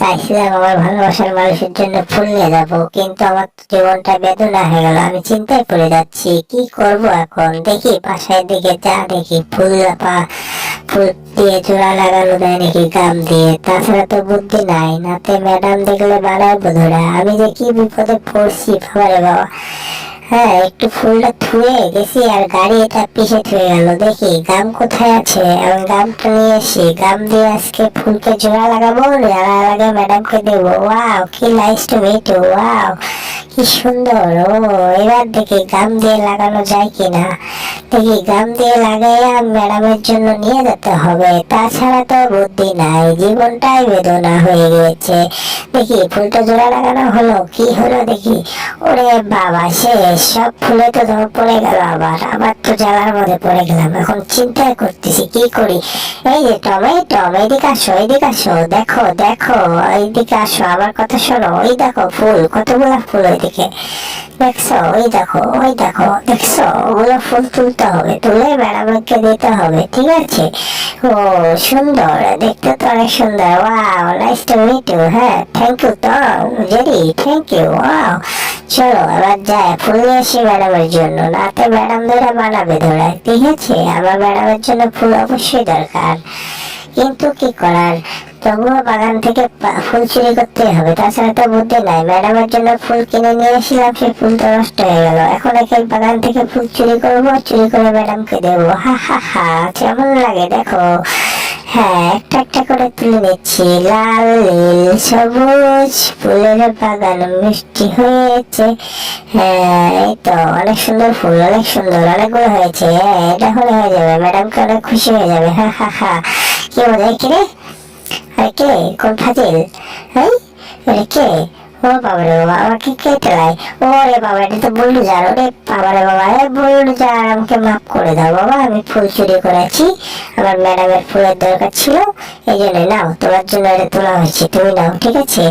চাইছিলাম আমার ভালোবাসার মানুষের জন্য ফুল নিয়ে যাবো, কিন্তু আমার তো জীবনটা বেদনা হয়ে গেল। আমি চিন্তায় পড়ে যাচ্ছি, কি করব এখন। দেখি বাসায় দিকে যা দেখি ফুল দিয়ে জোড়া লাগানো দেয় নাকি গাম দিয়ে, তাছাড়া তো বুদ্ধি নাই। নাতে ম্যাডাম দেখলে বাড়ার বোধরা, আমি যে কি বিপদে পড়ছি বাবারে বাবা। হ্যাঁ, একটু ফুলটা থুয়ে গেছি আর গাড়ি এটা পিছে থুয়ে গেল। দেখি গাম কোথায় আছে, আমি গামটা নিয়ে আসি। গাম দিয়ে আজকে ফুলকে জোড়া লাগাবো, জোড়া লাগে ম্যাডামকে দেবো। ওয়াও, কি nice to meet you. Wow, কি সুন্দর। ও, এবার দেখি গাম দিয়ে লাগানো যায় কিনা। দেখি গাম দিয়ে লাগাইয়া ম্যাডামের জন্য নিয়ে যেতে হবে, তাছাড়া তো বুদ্ধি নাই। জীবনটাই বেদনা হয়ে গিয়েছে। দেখি ফুলটা জোড়া লাগানো হলো, কি হলো দেখি। ওরে বাবা, শেষ। সব ফুলে তো ধর পড়ে গেল। আবার তো জ্বালার মধ্যে পড়ে গেলাম। এখন চিন্তায় করতেছি কি করি। এই যে টমেটম, এদিকে আসো, এদিকে আসো। দেখো দেখো, এইদিকে আসো, আমার কথা শোনো। ওই দেখো ফুল, কতগুলা ফুল ওইদিকে দেখছো। ওই দেখো, ওই দেখো, দেখছো। ওগুলো ফুল তুলতে হবে, তুলে ম্যাডামকে দিতে হবে, ঠিক আছে। ও সুন্দর, দেখতে তো অনেক সুন্দর। Wow, nice to meet you. হ্যাঁ, thank you Tom, Jerry, thank you. Wow, চলো এবার যাই ফুল নিয়ে আসি ম্যাডামের জন্য। নাতে ম্যাডাম ধরে বানাবে ধরায়, ঠিক আছে। আমার ম্যাডামের জন্য ফুল অবশ্যই দরকার, কিন্তু কি করার। তবুও বাগান থেকে ফুল চুরি করতে হবে, তাছাড়া তো বুদ্ধি নাই। ম্যাডামের জন্য ফুল কিনে নিয়ে এসেছিলাম, সেই ফুল তো নষ্ট হয়ে গেল। এখন একে বাগান থেকে ফুল চুরি করবো, চুরি করে ম্যাডামকে দেবো। হা হা হা, কেমন লাগে দেখো। হ্যাঁ, একটা একটা করে তুলে নিচ্ছি। লাল নীল সবুজ ফুলের বাগান মিষ্টি হয়েছে। হ্যাঁ, এই তো অনেক সুন্দর ফুল, অনেক সুন্দর, অনেকগুলো হয়েছে। হ্যাঁ, এটা হলে হয়ে যাবে, ম্যাডামকে অনেক খুশি হয়ে যাবে। হা হা হা, কি মজা। কে কে, কোন ফাজিল? হ্যাঁ, এটা কে? ও বাবারে বাবা, আমাকে কে টেলায়? ওরে বাবা, এটা তো বুলডোজার। ওরে বাবারে বাবা, বুলডোজার, আমাকে মাফ করে দাও বাবা। আমি ফুল চুরি করেছি, আমার ম্যাডামের ফুলের দরকার ছিল, এই জন্য নাও, তোমার জন্য এটা তোলা হয়েছে, তুমি নাও, ঠিক আছে।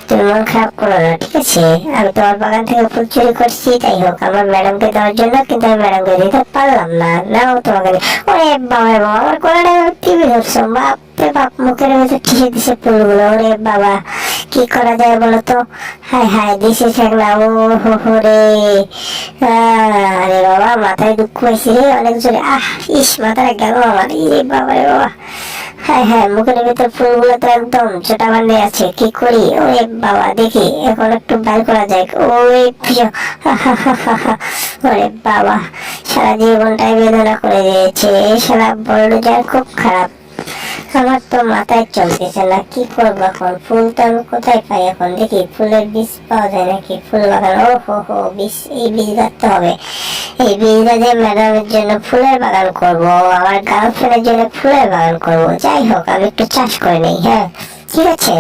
তুমি মন খারাপ করো না, ঠিক আছে। আমি তোমার বাগান থেকে ফুল চুরি করছি, তাই হোক আমার ম্যাডামকে দেওয়ার জন্য, কিন্তু আমি ম্যাডামকে দিতে পারলাম না। নাও তোমাকে। ওরে বাবা বাবা, আমার গলাটা টিভি ধরছো, বাপরে বাপ, মুখের ভেতর ঠেসে দিছে ফুলগুলো। ওরে বাবা, কি করা যায় বলো তো। হায় হায়, দিছে ঠেকলা। ও হো হো রে। আরে বাবা, মাথায় দুঃখ হয়েছে রে অনেক জোরে। ইস, মাথায় গেল আমার। ইরে বাবা রে বাবা। হ্যাঁ হ্যাঁ, মুখের ভিতর ফুলগুলো তো একদম চোটা বান্ধে আছে, কি করি। ওরে বাবা, দেখি এখন একটু বাইর করা যায়। ওই প্রিয়, ওরে বাবা, সারা জীবনটাই বেদনা করে দিয়েছে। সারা বুলডোজার খুব খারাপ। আমার তো মাথায় চলতেছে না, কি করবো এখন। ফুল তো আমি কোথায় পাই এখন। দেখি ফুলের বীজ পাওয়া যায় নাকি, ফুল বাগান। ও হো হো, বীজ, এই বীজ গাঁথতে হবে। এই বীজ গাছে ম্যাডামের জন্য ফুলের বাগান করব, আমার গার্লফ্রেন্ডের জন্য ফুলের বাগান করব। যাই হোক, আমি একটু চাষ করে নেই। হ্যাঁ, ঠিক আছে।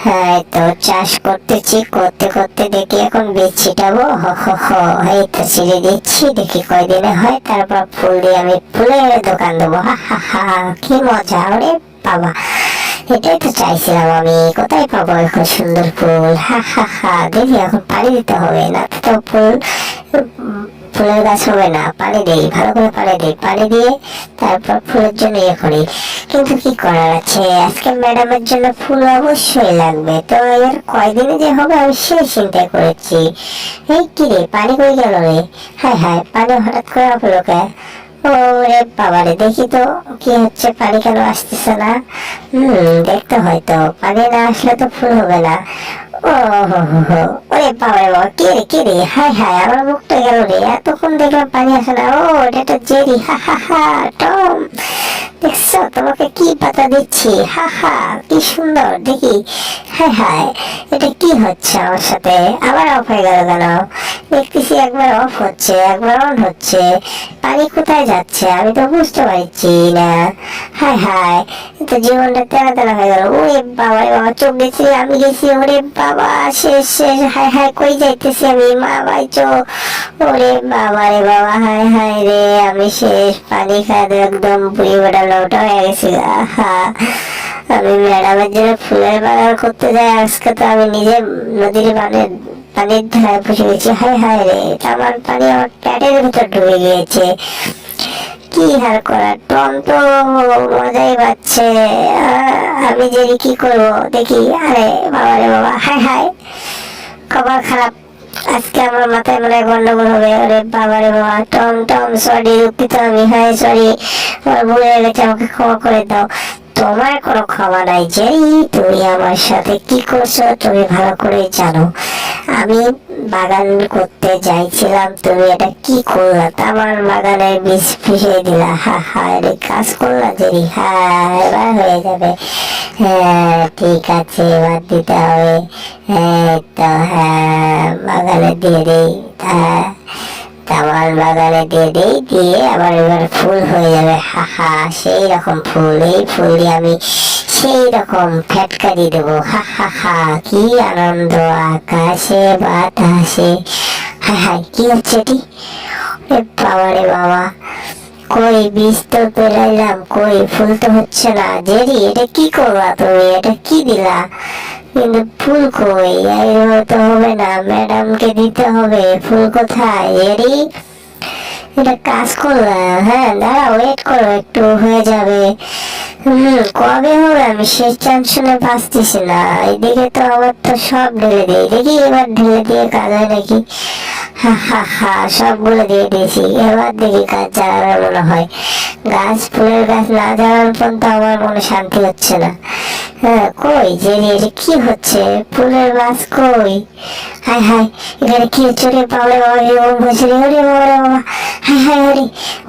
হ্যাঁ, তো চাষ করতেছি, করতে করতে দেখি এখন বীজ ছিটাবো। হ হ হ, এই তো ছিঁড়ে দিচ্ছি, দেখি কয়দিনে হয়। তারপর ফুল দিয়ে আমি ফুলের দোকান দেবো। হা হা হা, কি মজা। ওরে বাবা, এটাই তো চাইছিলাম আমি। কোথায় পাবো এখন সুন্দর ফুল। হা হা হা, দেখি এখন পানি দিতে হবে, না তো ফুলের গাছ হবে না। পানি দেই, ভালো করে পানি দেই, পানি দিয়ে তারপর ফুলের জন্য ইয়ে করি। কিন্তু কি করার আছে, আজকে ম্যাডামের জন্য ফুল অবশ্যই লাগবে। তো এর কয়দিনে যে হবে আমি সেই চিন্তা করেছি। এই কি রে, পানি কই গেল রে? হায় হায়, পানি হঠাৎ করে হলো কে? ওরে বাবারে, দেখি তো কি হচ্ছে, পানি কেন আসতেছে না। দেখতে হয়তো পানি না আসলে তো ফুল হবে না। ও হো হো হো, ওরে বাবারে বাবা, কে রে কে রে? হায় হায়, আমার মুখটা গেল রে, এতক্ষণ দেখলাম পানি আসে না। ও, এটা তো জেরি। হা হা হা, টম, দেখছো তোমাকে কি পাতা দিচ্ছি। হা হা, কি সুন্দর দেখি। হায় হায়, এটা কি হচ্ছে আমার সাথে, আবার অফ হয়ে গেল কেন? দেখতেছি একবার অফ হচ্ছে, একবার অন হচ্ছে। পানি কোথায় যাচ্ছে আমি তো বুঝতে পারছি না। হায় হায়, তো জীবনটা তেনা তেনা হয়ে গেল। ওরে বাবা রে বাবা, চোখ গেছি, আমি গেছি। ওরে বাবা, শেষ শেষ। হায় হায়, কই যাইতেছি আমি, মা বাইচো। ওরে বাবা রে বাবা, হায় হায় রে, আমি শেষ। পানি খাওয়া একদম বুড়ি বেটা লোটা হয়ে গেছি। আহা, আমি ম্যাডামের জন্য ফুলের বাগান করতে যাই, আজকে তো আমি নিজে নদীর পানির ধারে বসে গেছি। হায় হায় রে, আমার পানি আমার পেটের ভিতর ঢুকে গিয়েছে। কি আর করার, টম তো মজাই পাচ্ছে। আমি যে কি করবো দেখি। আরে বাবা রে বাবা, হাই হাই, খবর খারাপ, আজকে আমার মাথায় মনে হয় গন্ডগোল হবে। আরে বাবা রে বাবা, টম টম সরি, দুঃখিত আমি, হ্যাঁ সরি, আমার ভুল হয়ে গেছে, আমাকে ক্ষমা করে দাও। তোমার কোনো ক্ষমা নাই জেরি, তুমি আমার সাথে কি করছো তুমি ভালো করে জানো। আমি বাগান করতে যাইছিলাম, তুমি এটা কি করলা, আমার বাগানের বীজ ফিসে দিলা, হা হা, এটা কাজ করলা জেরি, হ্যাঁ এবার হয়ে যাবে, হ্যাঁ ঠিক আছে এবার দিতে হবে, হ্যাঁ তো হ্যাঁ বাগানে দিয়ে দিই, হ্যাঁ আমার বাগানে দিয়ে দিই, দিয়ে আবার এবার ফুল হয়ে যাবে, হা হা সেই রকম ফুল, এই ফুল দিয়ে আমি সেই রকম ফ্যাটকারি দেবো, হা হা হা, কি আনন্দ আকাশে বাতাসে। হ্যাঁ হ্যাঁ কি হচ্ছে এটি, বাবা রে বাবা, কই বীজ তো পেলাইলাম, কই ফুল তো হচ্ছে না। জেরি এটা কি করবা তুমি, এটা কি দিলা, কিন্তু ফুল কই, এইভাবে তো হবে না, ম্যাডামকে দিতে হবে, ফুল কোথায় জেরি, এটা কাজ করলাম, হ্যাঁ দাঁড়া ওয়েট করো একটু হয়ে যাবে। কবে হবে আমি শেষ টেনশনে বাঁচতেছি না, এইদিকে তো আমার তো সব ঢেলে দিই, দেখি এবার ঢেলে দিয়ে কাজ হয় নাকি, হা হা হা সবগুলো দিয়ে দিয়েছি, এবার দেখি গাছ জ্বালানো মনে হয়, গাছ ফুলের গাছ না জ্বালানোর পর্যন্ত আমার মনে শান্তি হচ্ছে না। হ্যাঁ কই জেরি এটা কি হচ্ছে, ফুলের গাছ কই, হায় হায় এখানে কি হচ্ছে রে বাবারে বাবা, এরকম হয়েছে রে, ওরে বাবারে বাবা, হায় হায় ওরে,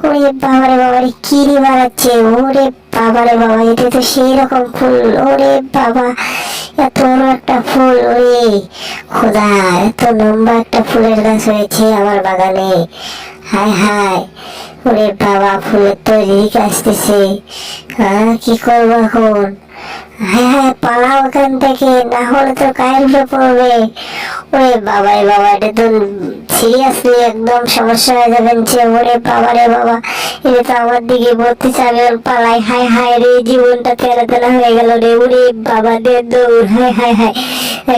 ওরে বাবারে বাবারে কি রে বাড়াচ্ছে, ওরে বাবারে বাবা, এটা তো সেই রকম ফুল, ওরে বাবা এত বড় একটা ফুল, ওরে খোদা এত লম্বা একটা ফুলের গাছ হয়েছে আমার বাগানে, হায় হায় ওরে বাবা ফুলের তো রিক আসতেছে, হ্যাঁ কি করবো এখন, হ্যাঁ হ্যাঁ পালাও ওখান থেকে, না হলে তো গায়ের উপরে পড়বে, ওরে বাবারে বাবা এটা তো সিরিয়াসলি একদম সমস্যা হয়ে যাবেন যে, ওরে বাবারে বাবা এটা তো আমার দিকে বলতেছে, আমি পালাই, হায় হায় রে জীবনটা তেরা তেরা হয়ে গেল রে, ওরে বাবা দে দৌড়, হায় হায় হায়,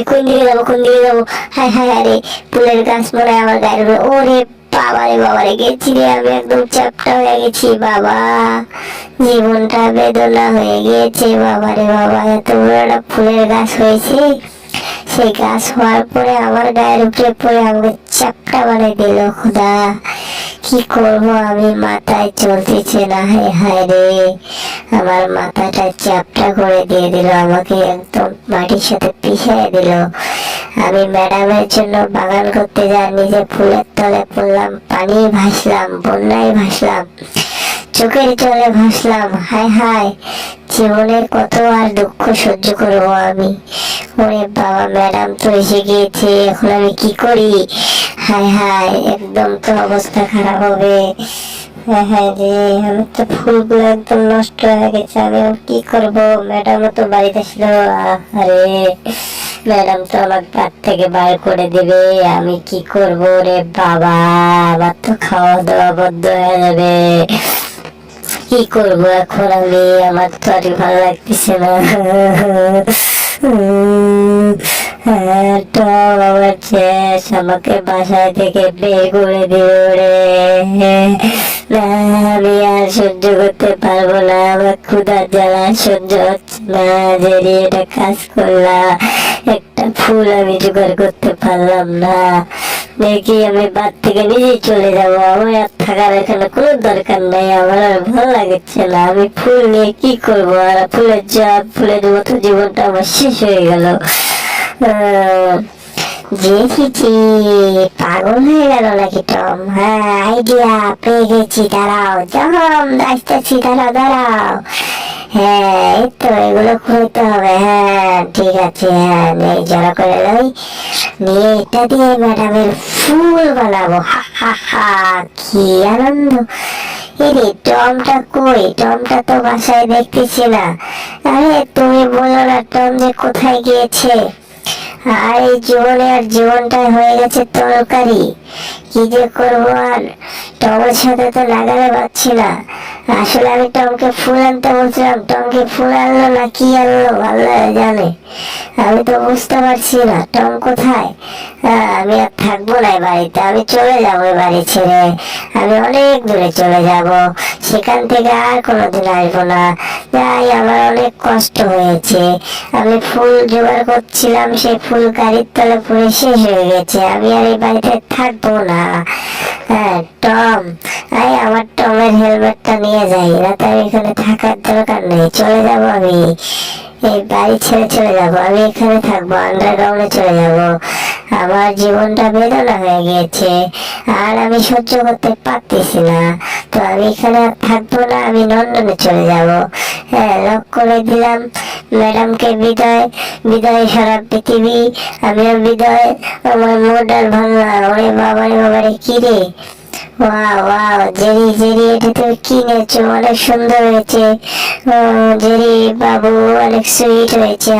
কোন দিকে যাবো কোন দিকে যাবো, হায় হায় আরে ফুলের গাছ মনে হয় আমার গায়ের উপরে, ওরে বাবারে বাবারে গেছি রে, আমি একদম চ্যাপ্টা হয়ে গেছি বাবা, জীবনটা বেদনা হয়ে গিয়েছে বাবারে বাবা, এত বড় একটা ফুলের গাছ হয়েছে, সেই গাছ হওয়ার পরে আমার গায়ের উপরে পড়ে আমাকে চ্যাপ্টা বানিয়ে দিল, খোদা কি করবো আমি, মাথায় চলতেছে না, হায় হায় রে আমার মাথাটা চ্যাপ্টা করে দিয়ে দিল, আমাকে একদম মাটির সাথে পিষিয়ে দিল। আমি ম্যাডামের জন্য বাগান করতে যাই, নিজে ফুলের তলে পড়লাম, পানি ভাসলাম, বন্যায় ভাসলাম, চোখের জলে ভাসলাম, হায় হায় জীবনের কত আর দুঃখ সহ্য করবো আমি, ওরে বাবা ম্যাডাম তো এসে গিয়েছে, এখন আমি কি করি, হায় হায় একদম তো অবস্থা খারাপ হবে, হ্যাঁ হ্যাঁ রে আমার তো ফুলগুলো একদম নষ্ট হয়ে গেছে, আমি কি করবো, ম্যাডামও তো বাড়িতে ছিল, আরে ম্যাডাম তো আমার বাড়ি থেকে বাইর করে দিবে, আমি কি করবো রে বাবা, আমার তো খাওয়া দাওয়া বন্ধ হয়ে যাবে, কি করবো এখন আমি, আমার তো আর ভালো লাগতেছে না, আমার শেষ, আমাকে বাসায় থেকে বের করে দিল রে, না আমি আর সহ্য করতে পারবো না, আমার ক্ষুধার জ্বালা সহ্য হচ্ছে না, যে এটা কাজ করলাম একটা ফুল আমি জোগাড় করতে পারলাম না, দেখি আমি বাদ থেকে নিজেই চলে যাবো, আমার আর থাকার এখানে কোনো দরকার নেই, আমার আর ভালো লাগছে না, আমি ফুল নিয়ে কি করবো, আর ফুলের মতো জীবনটা আমার শেষ হয়ে গেল, দেখেছি পাগল হয়ে গেল নাকি টম, হ্যাঁ আইডিয়া পেয়ে গেছি, দাঁড়াও যখন আসতেছি, দাঁড়াও দাঁড়াও, হ্যাঁ এই তো এগুলো খুলতে হবে, হ্যাঁ ঠিক আছে, হ্যাঁ নেই জড়ো করে লই, নিয়ে এটা দিয়ে ম্যাডামের ফুল বানাবো, হা হা হা কি আনন্দ, এরে টমটা কই, টমটা তো বাসায় দেখতেছি না, আরে তুমি বলো না টম যে কোথায় গিয়েছে, আর এই জীবনে আর জীবনটাই হয়ে গেছে তরকারি, কি কি যে করবো আর, টমের সাথে তো লাগাতে পারছি না। আসলে আমি টমকে ফুল আনতে বলছিলাম, টমকে ফুল আনলো না কি আনলো আল্লাহ জানে। আমি তো বুঝতে পারছি না টম কোথায়। আমি আর থাকবো না এই বাড়িতে, আমি চলে যাবো এই বাড়ি ছেড়ে। আমি অনেক দূরে চলে যাব, সেখান থেকে আর কোনোদিন আসবো না। তাই আমার অনেক কষ্ট হয়েছে, আমি ফুল জোগাড় করছিলাম, সেই ফুল গাড়ির তলে পড়ে শেষ হয়ে গেছে। আমি আর এই বাড়িতে থাকবো না। হ্যাঁ টম, আমার টমের হেলমেটটা নিয়ে যাই, না তো আমি এখানে থাকার দরকার নেই, চলে যাব আমি এই বাড়ি ছেড়ে চলে যাব। আমি এখানে থাকবো, আন্ডারগ্রাউন্ডে চলে যাব। আমার জীবনটা বেদনা হয়ে গিয়েছে, আর আমি সহ্য করতে পারতেছি না। তো আমি এখানে আর থাকবো না, আমি লন্ডনে চলে যাব। হ্যাঁ, লক করে দিলাম। ম্যাডামকে বিদায়, বিদায় সারা পৃথিবী। আমিও বিদায়। আমার মোটার ভাঙা। ওরে বাবারে বাবারে, কি রে, ওয়াও ওয়াও, জেরি জেরি, এটা তুমি কিনেছো, অনেক সুন্দর হয়েছে। জেরি বাবু অনেক সুইট হয়েছে।